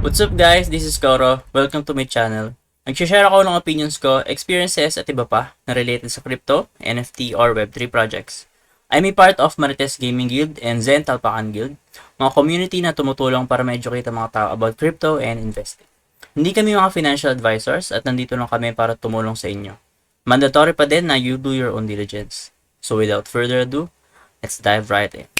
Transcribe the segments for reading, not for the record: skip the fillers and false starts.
What's up guys? This is Koro. Welcome to my channel. Nag-share ako ng opinions ko, experiences at iba pa na related sa crypto, NFT or Web3 projects. I'm a part of Marites Gaming Guild and Zen Talpakan Guild, mga community na tumutulong para ma-educate ang mga tao about crypto and investing. Hindi kami mga financial advisors at nandito lang kami para tumulong sa inyo. Mandatory pa din na you do your own diligence. So without further ado, let's dive right in.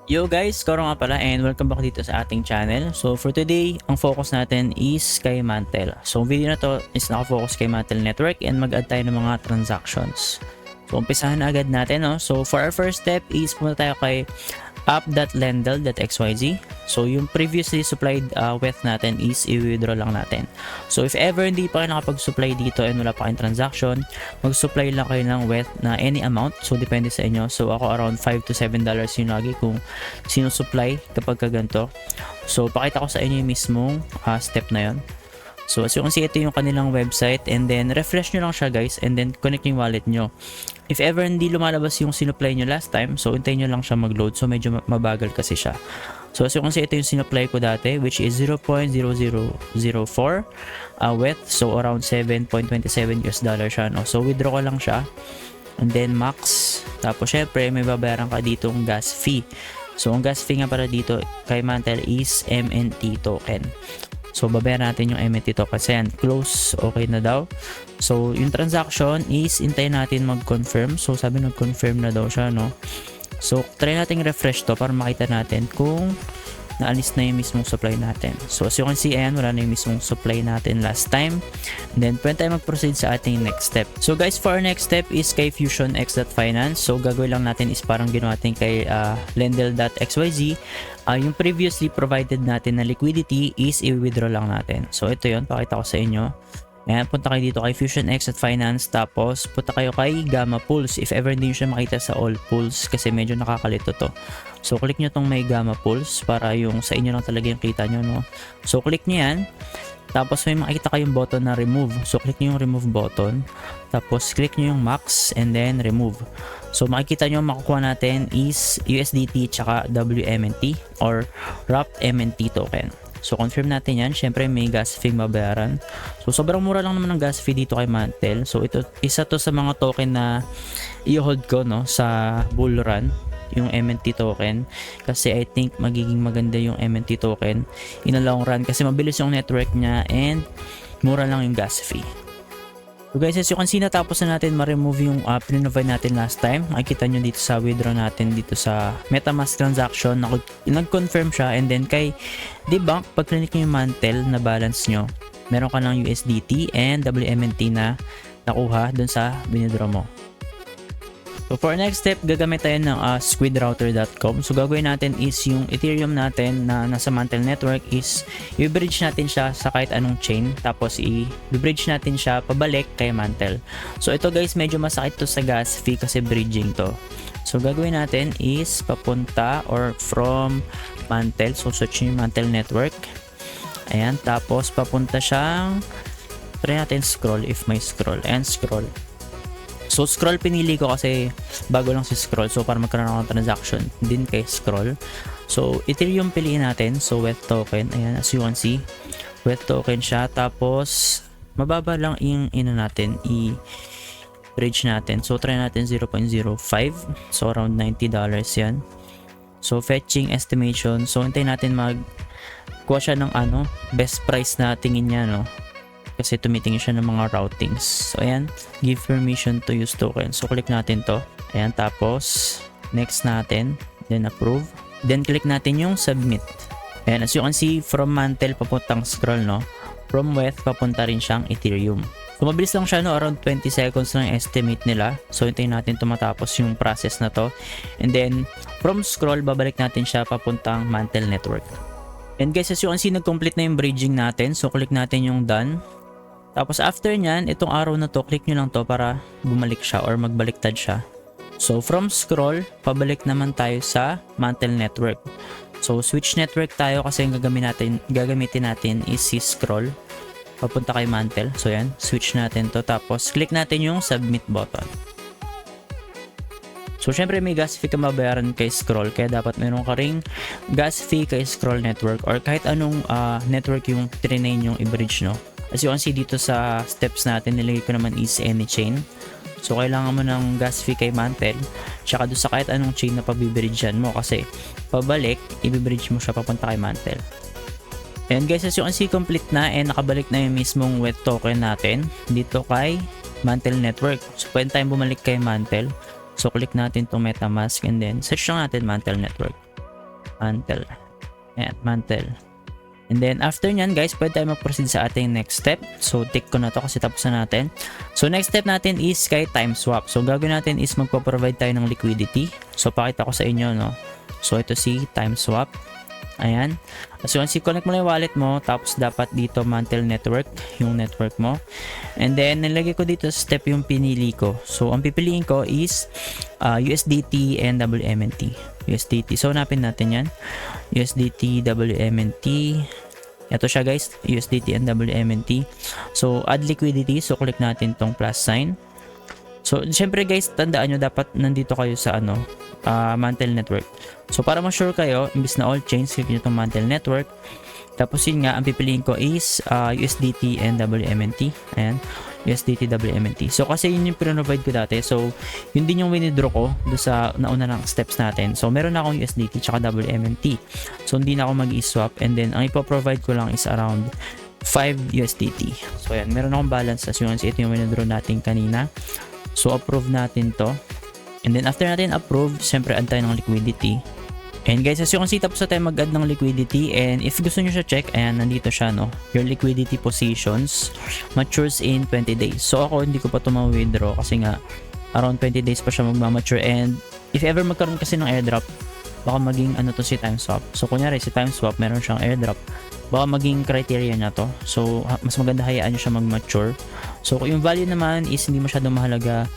Yo guys, Koro nga pala and welcome back dito sa ating channel. So for today, ang focus natin is kay Mantel. So ang video na to is nakafocus kay Mantel Network and mag-add tayo ng mga transactions. So umpisahan na agad natin. So for our first step is pumunta tayo kay app.lendl.xyz. So yung previously supplied wealth natin is i-withdraw lang natin. So if ever hindi pa kayo nakapag-supply dito and wala pa kayong transaction, mag-supply lang kayo ng wealth na any amount. So depende sa inyo. So ako around $5 to $7 yung lagi kung sino supply kapag kaganto. So pakita ko sa inyo yung mismong step na yon. So as you can see, ito yung kanilang website and then refresh nyo lang siya guys and then connect yung wallet nyo. If ever hindi lumalabas yung sinupply nyo last time, so hintayin nyo lang siya mag-load. So medyo mabagal kasi siya. So as you can see, ito yung sinupply ko dati which is 0.0004 worth. So around $7.27 siya. No? So withdraw ko lang siya. And then max. Tapos syempre may babayaran ka ditong gas fee. So ang gas fee nga para dito kay Mantel is MNT token. So, babayaran natin yung MNT token. Kasi yan, close, okay na daw. So, yung transaction is, hintayin natin mag-confirm. So, sabi nag-confirm na daw siya, no? So, try natin refresh to para makita natin kung naalis na yung mismong supply natin. So, as you can see, ayan, wala na yung mismong supply natin last time. And then, pwede tayo mag-proceed sa ating next step. So, guys, for our next step is kay FusionX.finance. So, gagawin lang natin is parang ginawa natin kay Lendl.xyz. Yung previously provided natin na liquidity is i-withdraw lang natin. So, ito yun. Pakita ko sa inyo. Ayan, punta kayo dito kay FusionX.finance. Tapos, punta kayo kay Gamma Pools. If ever hindi nyo siya makita sa all pools kasi medyo nakakalito to. So, click nyo tong may Gamma Pools para yung sa inyo lang talaga yung kita nyo, no? So, click nyo yan. Tapos, may makikita kayong button na remove. So, click nyo yung remove button. Tapos, click nyo yung max and then remove. So, makikita nyo makukuha natin is USDT tsaka WMNT or Wrapped MNT token. So, confirm natin yan. Siyempre, may gas fee mabayaran. So, sobrang mura lang naman ng gas fee dito kay Mantel. So, ito, isa to sa mga token na i-hold ko, no, sa bull run. Yung MNT token. Kasi I think magiging maganda yung MNT token in a long run. Kasi mabilis yung network niya and mura lang yung gas fee. So guys, as you can see, natapos na natin ma-remove yung pinrovide natin last time. Makikita nyo dito sa withdraw natin dito sa MetaMask transaction. Nag-confirm siya and then kay Dbank, pag click nyo yung Mantel na balance nyo, meron ka ng USDT and WMNT na nakuha dun sa withdraw mo. So for next step, gagamit tayo ng squidrouter.com. So gagawin natin is yung Ethereum natin na nasa Mantel network is i-bridge natin siya sa kahit anong chain. Tapos i-bridge natin siya pabalik kay Mantel. So ito guys, medyo masakit to sa gas fee kasi bridging to. So gagawin natin is papunta or from Mantel. So search yung Mantel network. Ayan, tapos papunta siyang, try natin scroll if may scroll. And scroll. So scroll pinili ko kasi bago lang si scroll, so para magkaroon ako ng transaction din kay scroll. So Ethereum piliin natin, so wealth token, ayan, as you can see wealth token siya. Tapos mababa lang yung natin i-bridge natin, so try natin 0.05, so around $90 yan. So fetching estimation, so hintayin natin kuha siya ng best price na tingin niya, no, kasi tumitingin siya ng mga routings. So ayan, give permission to use token. So click natin to. Ayan, tapos next natin, then approve. Then click natin yung submit. Ayan, as you can see, from Mantel papuntang scroll, no, from wealth papunta rin siyang Ethereum. So mabilis lang siya, no, around 20 seconds lang estimate nila. So hintayin natin tumatapos yung process na to. And then from scroll, babalik natin siya papuntang Mantel network. And guys, as you can see, nag-complete na yung bridging natin. So click natin yung done. Tapos after nyan, itong arrow na to, click nyo lang to para bumalik siya or magbaliktad siya. So from scroll, pabalik naman tayo sa Mantel network. So switch network tayo kasi yung gagamitin natin is si scroll. Papunta kay Mantel. So yan, switch natin to. Tapos click natin yung submit button. So, syempre may gas fee ka mabayaran kay Scroll, kaya dapat meron ka ring gas fee kay Scroll Network or kahit anong network yung trinain yung i-bridge, no? As you can see dito sa steps natin, nilagay ko naman is AnyChain. So, kailangan mo ng gas fee kay Mantel, tsaka doon sa kahit anong chain na pabibridgean mo kasi pabalik, i-bridge mo siya papunta kay Mantel. And guys, as you can see, complete na and nakabalik na yung mismong wet token natin dito kay Mantel Network. So, pwede tayong bumalik kay Mantel. So, click natin itong MetaMask and then search lang natin Mantel Network. Mantel. Ayan, Mantel. And then, after nyan guys, pwede tayo mag-proceed sa ating next step. So, tick ko na to kasi tapos na natin. So, next step natin is kay TimeSwap. So, gagawin natin is magpo-provide tayo ng liquidity. So, pakita ko sa inyo, no? So, ito si TimeSwap. Ayan. So, once you connect mo na yung wallet mo, tapos dapat dito Mantel Network, yung network mo. And then, nilagay ko dito step yung pinili ko. So, ang pipiliin ko is USDT and WMNT. USDT. So, hanapin natin yan. USDT, WMNT. Ito siya guys, USDT and WMNT. So, add liquidity. So, click natin tong plus sign. So, syempre guys, tandaan nyo, dapat nandito kayo sa Mantel Network. So, para ma-sure kayo, imbis na all chains, click nyo itong Mantel Network. Tapos yun nga, ang pipiliin ko is USDT and WMNT. Ayan, USDT, WMNT. So, kasi yun yung pinrovide ko dati. So, yun din yung winidraw ko doon sa nauna ng steps natin. So, meron na akong USDT tsaka WMNT. So, hindi na ako mag-i-swap. And then, ang ipoprovide ko lang is around 5 USDT. So, ayan, meron akong balance. As you can see, ito yung winidraw natin kanina. So, approve natin to. And then, after natin approve, syempre, add tayo ng liquidity. And guys, as you can see, tapos na tayo mag-add ng liquidity. And if gusto nyo siya check, ayan, nandito siya, no? Your liquidity positions matures in 20 days. So, ako, hindi ko pa ito ma-withdraw kasi nga, around 20 days pa siya magmamature. And if ever magkaroon kasi ng airdrop, baka maging ano to si TimeSwap. So, kunyari, si TimeSwap, meron siyang airdrop. Baka maging criteria niya to. So, mas maganda hayaan nyo siya mag-mature. So, yung value naman is hindi masyadong mahalaga.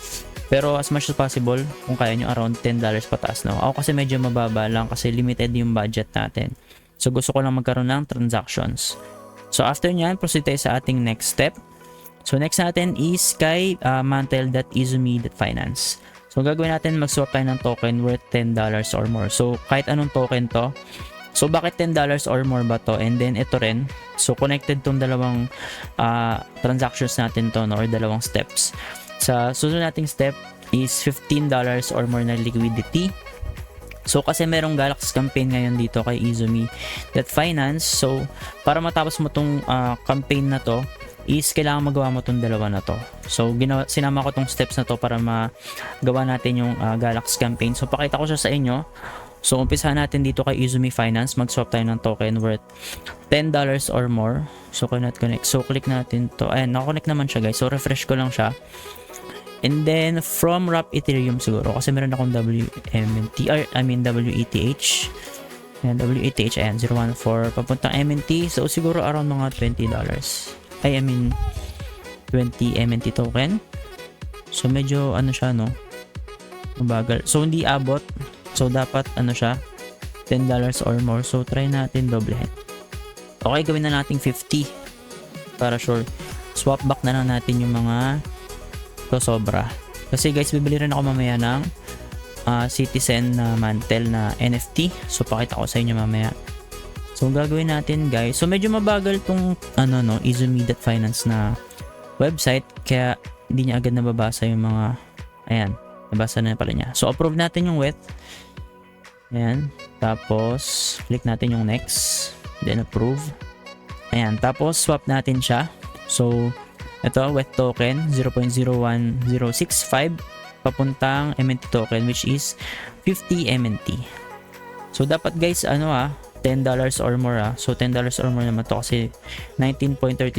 Pero as much as possible, kung kaya nyo around $10 pataas, no? Ako kasi medyo mababa lang kasi limited yung budget natin. So, gusto ko lang magkaroon ng transactions. So, after nyan, proceed tayo sa ating next step. So, next natin is kay mantel.izumi.finance. So, gagawin natin, mag-swap tayo ng token worth $10 or more. So, kahit anong token to. So, bakit $10 or more ba to? And then, ito rin. So, connected tong dalawang transactions natin to, no? Or dalawang steps. Sa susunod nating step is $15 or more na liquidity. So, kasi merong Galaxy campaign ngayon dito kay Izumi.finance. So, para matapos mo tong campaign na to, is kailangan magawa mo tong dalawa na to. So, sinama ko tong steps na to para magawa natin yung Galaxy campaign. So, pakita ko siya sa inyo. So, umpisahan natin dito kay Izumi Finance. Mag-swap tayo ng token worth $10 or more. So, connect. So, click natin to. Ayan, nakakonect naman siya guys. So, refresh ko lang siya. And then, from Wrap Ethereum siguro. Kasi meron akong WMNT. WETH. Ayan, WETH. Ayan, 014. Papuntang MNT. So, siguro around mga $20. 20 MNT token. So, medyo ano siya, no? Mabagal. So, hindi abot. So, dapat ano siya? $10 or more. So, try natin doblehin. Okay, gawin na natin 50. Para sure. Swap back na lang natin yung mga to sobra. Kasi guys, bibili rin ako mamaya ng Citizen na Mantel na NFT. So, pakita ko sa inyo mamaya. So, gagawin natin guys. So, medyo mabagal tong Izumi.finance na website. Kaya, hindi niya agad nababasa yung mga ayan. Nabasa na pala niya. So, approve natin yung width. Ayan. Tapos, click natin yung next. Then, approve. Ayan. Tapos, swap natin siya. So, ito, wet token 0.01065 papuntang MNT token which is 50 MNT. So, dapat guys, $10 or more So, $10 or more naman to kasi $19.37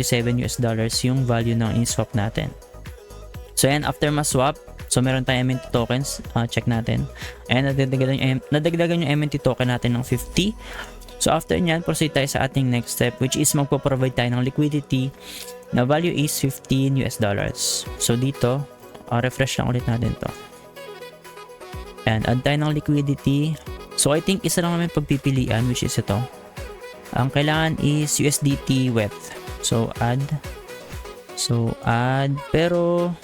yung value ng in-swap natin. So, yan, after ma-swap, so meron tayong MNT tokens, check natin. And nadagdagan yung MNT token natin ng 50. So, after nyan, proceed tayo sa ating next step which is magpo-provide tayo ng liquidity na value is $15. So, dito, refresh lang ulit natin to. And add tayo ng liquidity. So, I think isa lang namin pagpipilian which is ito. Ang kailangan is USDT width. So, add. Pero,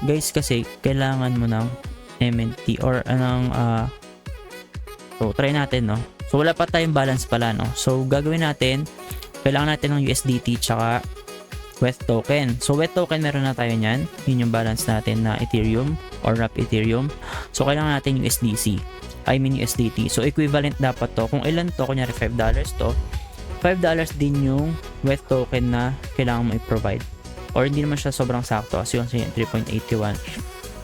guys, kasi kailangan mo ng MNT or anong so try natin, no? So wala pa tayong balance pala, no? So gagawin natin, kailangan natin ng USDT tsaka WETH token. So WETH token meron na tayo niyan. Yun yung balance natin na Ethereum or wrap Ethereum. So kailangan natin USDC. I mean USDT. So equivalent dapat to. Kung ilan to, kunyari $5 to, $5 din yung WETH token na kailangan mo i-provide. Or hindi naman siya sobrang sakto. So yun 3.81.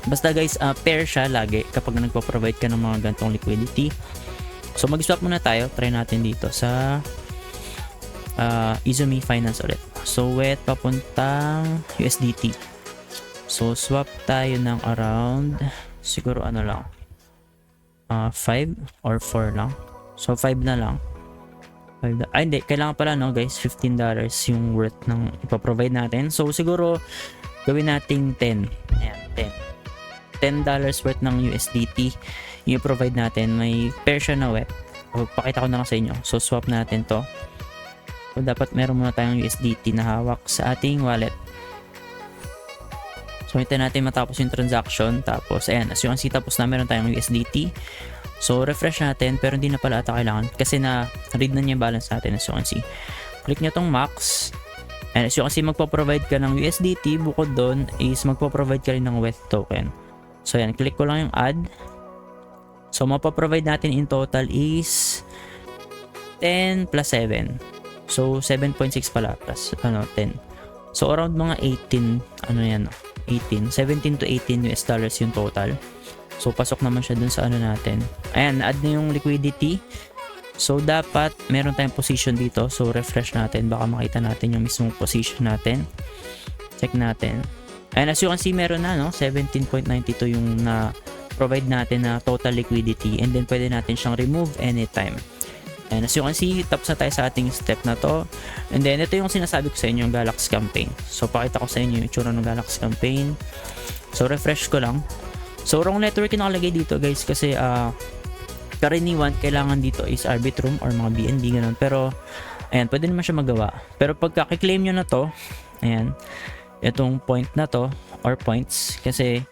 Basta guys, pair siya lagi kapag nagpo-provide ka ng mga gantong liquidity. So mag-swap muna tayo. Try natin dito sa Izumi Finance ulit. So WETH papuntang USDT. So swap tayo ng around siguro ano lang 5 or 4 lang. So 5 na lang. Ay hindi, kailangan pala no guys, $15 yung worth ng ipaprovide natin. So siguro gawin natin 10. Ayan, $10 worth ng USDT yung provide natin. May pair siya na WETH. Pakita ko na lang sa inyo. So swap natin to. So dapat meron muna tayong USDT na hawak sa ating wallet. So hintayin natin matapos yung transaction. Tapos ayan, as you can see, tapos na meron tayong USDT. So refresh natin, pero hindi na pala ata kailangan kasi na read na niya yung balance natin, as you can see. Click nyo tong max. And as you can see, magpo-provide ka ng USDT. Bukod doon is magpo-provide ka rin ng WETH token. So ayan, click ko lang yung add. So mapaprovide natin in total is 10 plus 7. So 7.6 pala plus 10. So around mga 18, ano yan, 17 to 18 US dollars yung total. So pasok naman siya dun sa ano natin. Ayan, add na yung liquidity. So dapat meron tayong position dito. So refresh natin, baka makita natin yung mismong position natin. Check natin. And as you can see, meron na, no, 17.92 yung na provide natin na total liquidity, and then pwede natin siyang remove anytime. And as you can see, tapos na tayo sa ating step na to. And then ito yung sinasabi ko sa inyo, yung Galax campaign. So pakita ko sa inyo yung itsura ng Galax campaign. So refresh ko lang. So wrong network yung nakalagay dito guys, kasi karaniwan kailangan dito is Arbitrum or mga BNB ganun. Pero ayan, pwede naman siya magawa. Pero pagka claim nyo na to, ayan, itong point na to or points, kasi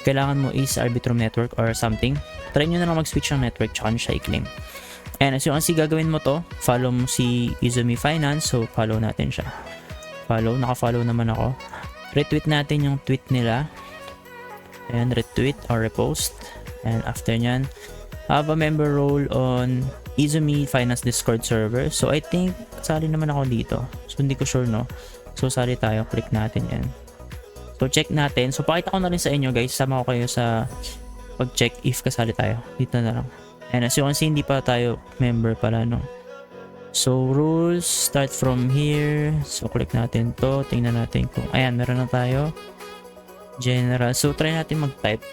kailangan mo is Arbitrum network or something, try nyo na lang mag-switch ng network tsaka nyo siya i-claim. And as you can see, gagawin mo to, follow mo si Izumi Finance. So follow natin siya. Follow, naka-follow naman ako. Retweet natin yung tweet nila. And retweet or repost. And after nyan, have a member role on Izumi Finance Discord server. So I think sali naman ako dito. So hindi ko sure, no. So sali tayo, click natin yan. So check natin. So pakita ko na rin sa inyo guys, sama ko kayo sa pag-check if kasali tayo. Dito na lang. And as you can see, hindi pa tayo member pala, no. So rules, start from here. So click natin to, tingnan natin kung ayan, meron na tayo. General. So try natin mag-type.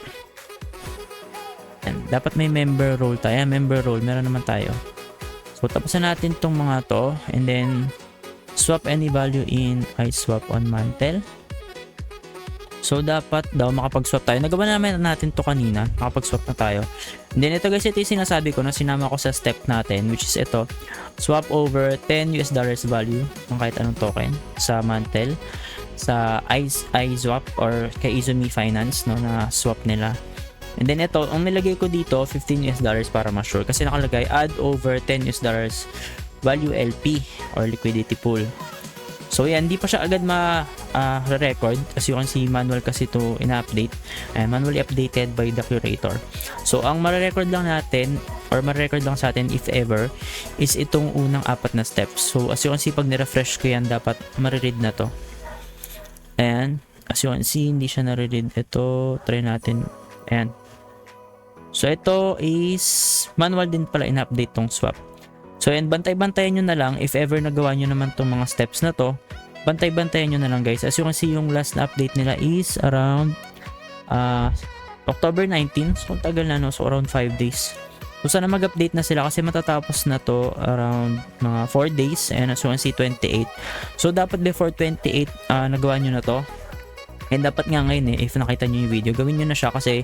And dapat may member role tayo. Member role, meron naman tayo. So tapusin natin tong mga to, and then swap any value in iSwap on Mantel. So dapat daw makapag-swap tayo. Nagawa naman natin to kanina. Makapag-swap na tayo. And then ito guys, ito yung sinasabi ko na sinama ko sa step natin, which is ito. Swap over 10 US dollars value ng kahit anong token sa Mantel, sa iSwap or kay Izumi Finance, no, na swap nila. And then ito, ang nilagay ko dito, 15 US dollars para ma-sure. Kasi nakalagay, add over 10 US dollars value LP or liquidity pool. So yan, hindi pa siya agad ma-record as you can see, manual kasi ito ina-update and manually updated by the curator. So ang ma-record lang natin or ma-record lang sa atin if ever is itong unang 4 na steps. So as you can see, pag ni-refresh ko yan, dapat ma-read na to. And as you can see, hindi siya na-read. Ito, try natin. Ayan. So ito is manual din pala ina-update tong swap. So yan, bantay-bantayan nyo na lang if ever nagawa nyo naman tong mga steps na to. Bantay-bantayan nyo na lang guys. As you can see, yung last na update nila is around October 19. So tagal na, no? So around 5 days. So sana mag-update na sila kasi matatapos na to around mga 4 days. And as you can see, 28. So dapat before 28 nagawa nyo na to. And dapat nga ngayon if nakita nyo yung video, gawin nyo na siya kasi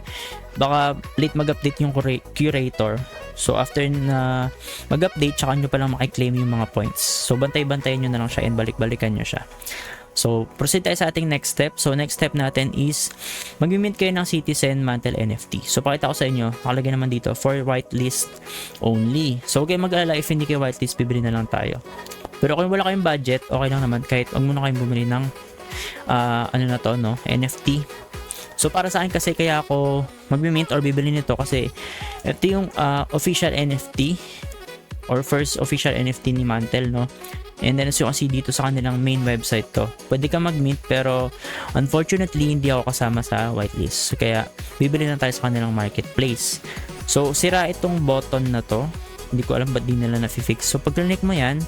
baka late mag-update yung curator. So after na mag-update, tsaka nyo palang makiklaim yung mga points. So bantay-bantayan nyo na lang siya and balik-balikan nyo siya. So proceed tayo sa ating next step. So next step natin is mag-mint kayo ng Citizen Mantle NFT. So pakita ko sa inyo, nakalagay naman dito for whitelist only. So huwag kayong mag-alala, if hindi kayo whitelist, bibili na lang tayo. Pero kung wala kayong budget, okay lang naman kahit wag muna kayong bumili ng NFT. So para sa akin kasi kaya ako mag-mint or bibili nito kasi ito yung official NFT or first official NFT ni Mantle, no? And then as you can see dito sa kanilang main website to, pwede ka mag-mint pero unfortunately hindi ako kasama sa whitelist. So kaya bibili na tayo sa kanilang marketplace. So sira itong button na to, hindi ko alam ba't di nila na-fix. So pag click mo yan,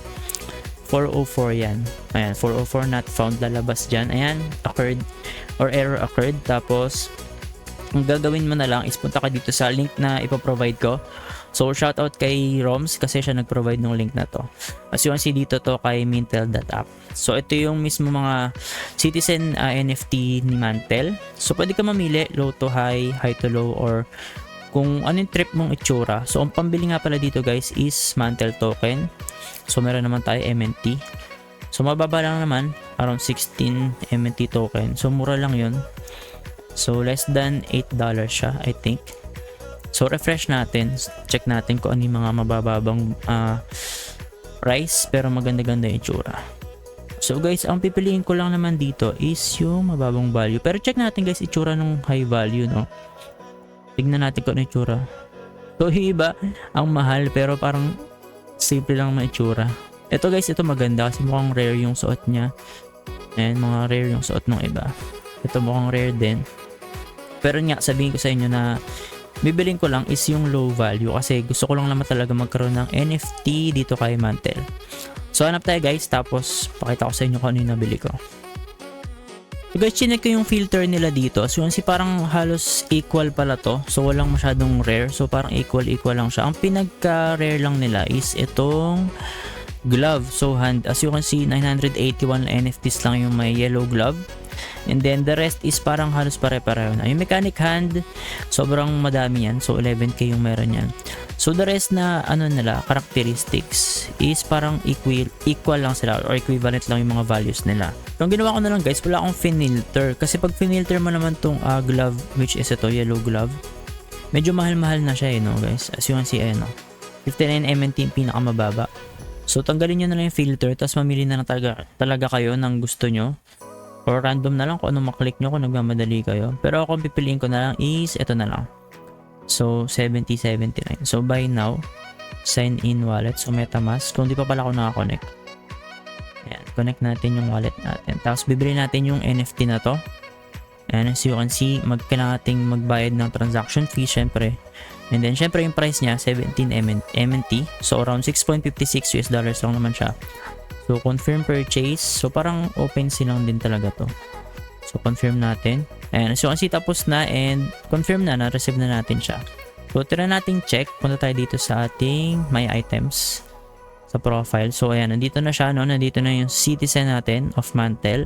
404 yan. Ayan, 404 not found, lalabas dyan. Ayan, occurred or error occurred. Tapos, ang gagawin mo na lang is punta ka dito sa link na ipoprovide ko. So, shoutout kay Roms kasi siya nag-provide ng link na to. As you can see dito to kay Mintel.app. So, ito yung mismo mga Citizen NFT ni Mantle. So, pwede ka mamili low to high, high to low, or kung anong trip mong itsura. So, ang pambili nga pala dito guys is Mantle token. So, meron naman tayo MNT. So, mababa lang naman. Around 16 MNT token. So, mura lang yun. So, less than $8 siya, I think. So, refresh natin. Check natin kung ano yung mga mabababang price. Pero maganda-ganda yung itsura. So, guys, ang pipiliin ko lang naman dito is yung mababang value. Pero check natin guys, itsura ng high value, no? Tignan natin kung ano itsura. So, yung iba, ang mahal. Pero parang simple lang maitsura. Ito guys, ito maganda kasi mukhang rare yung suot niya. Ayan, mga rare yung suot ng iba. Ito mukhang rare din. Pero nga, sabihin ko sa inyo na bibiling ko lang is yung low value kasi gusto ko lang naman talaga magkaroon ng NFT dito kay Mantle. So, hanap tayo guys. Tapos, pakita ko sa inyo kung ano yung nabili ko. So guys, chinek ko yung filter nila dito. So yun, parang halos equal pala to. So walang masyadong rare. So parang equal lang siya. Ang pinagka-rare lang nila is itong glove. So hand, as you can see, 981 NFTs lang yung may yellow glove. And then the rest is parang halos pare-pareho na. Yung mechanic hand, sobrang madami yan. So 11k yung meron yan. So the rest na ano nila, characteristics is parang equal lang sila or equivalent lang yung mga values nila. So ang ginawa ko na lang guys, wala akong finilter. Kasi pag finilter mo naman tong glove, which is ito, yellow glove, medyo mahal-mahal na siya no guys. As you can see, no? 59 MNT yung pinakamababa. So tanggalin nyo na lang yung filter, tapos mamili na lang talaga kayo ng gusto nyo. Or random na lang kung ano maklik nyo kung nagmamadali kayo. Pero ako pipiliin ko na lang is ito na lang. So 7079. So buy now, sign in wallet. So MetaMask. Kung di pa pala ako nakakonect. Ayan, connect natin yung wallet natin. Tapos bibili natin yung NFT na to. And as you can see, kailangan nating magbayad ng transaction fee syempre. And then syempre yung price niya 17 MNT. So around 6.56 US dollars lang naman siya. So confirm purchase. So parang open silang din talaga to. So confirm natin. Ayan, so kasi tapos na and confirm na receive na natin siya. So tira nating check. Punta tayo dito sa ating my items sa profile. So ayan, nandito na siya, no? Nandito na yung Citizen natin of Mantle.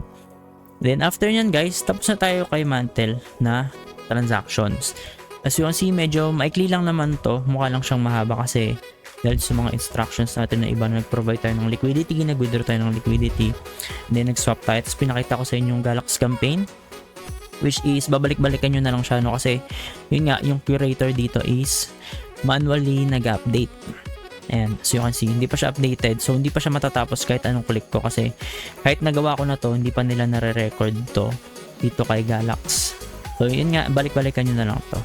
Then after nyan guys, tapos na tayo kay Mantle na transactions. As you can see, medyo maikli lang naman to. Mukha lang siyang mahaba kasi dahil sa mga instructions natin na iba na nag-provide tayo ng liquidity, nag-withdraw tayo ng liquidity, and then nag-swap tayo. Tapos pinakita ko sa inyo yung Galax campaign, which is babalik-balikan nyo na lang siya, no? Kasi yun nga, yung curator dito is manually nag-update. And so you can see, hindi pa siya updated. So hindi pa siya matatapos kahit anong click ko kasi kahit nagawa ko na to, hindi pa nila nare-record to dito kay Galax. So yun nga, balik-balikan nyo na lang to.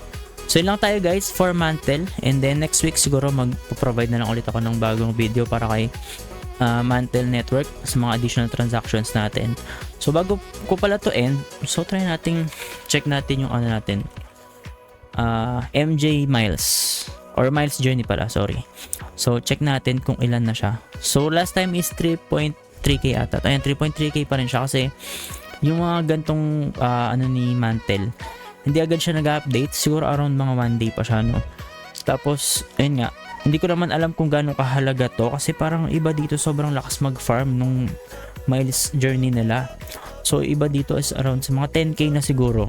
So yun lang tayo guys for Mantle. And then next week siguro mag-provide na lang ulit ako ng bagong video para kay Mantle Network sa mga additional transactions natin. So bago ko pala to end, so try nating check natin yung ano natin, MJ Miles or Miles Journey pala, sorry. So check natin kung ilan na siya. So last time is 3.3k ata. Ayan, 3.3k pa rin siya kasi yung mga gantong ano ni Mantle, hindi agad siya nag-update. Siguro around mga 1 day pa siya, no? Tapos ayun nga, hindi ko naman alam kung gaano kahalaga to kasi parang iba dito sobrang lakas mag-farm nung Miles Journey nila. So iba dito is around sa mga 10k na siguro.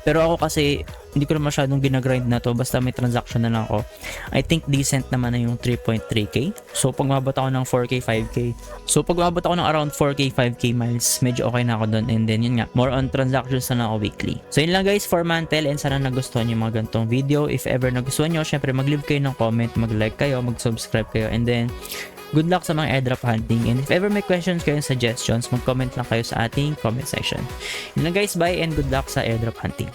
Pero ako kasi hindi ko na masyadong ginagrind na to, basta may transaction na lang ako. I think decent naman na yung 3.3k. So pag mabot ako ng 4k, 5k. So pag mabot ako ng around 4k, 5k miles, medyo okay na ako doon. And then yun nga, more on transactions na lang ako weekly. So yun lang guys for Mantel, and sana nagustuhan nyo yung mga ganitong video. If ever nagustuhan nyo, syempre mag-leave kayo ng comment, mag-like kayo, mag-subscribe kayo, and then good luck sa mga airdrop hunting. And if ever may questions kayo and suggestions, mag-comment lang kayo sa ating comment section. Yun lang guys, bye and good luck sa airdrop hunting.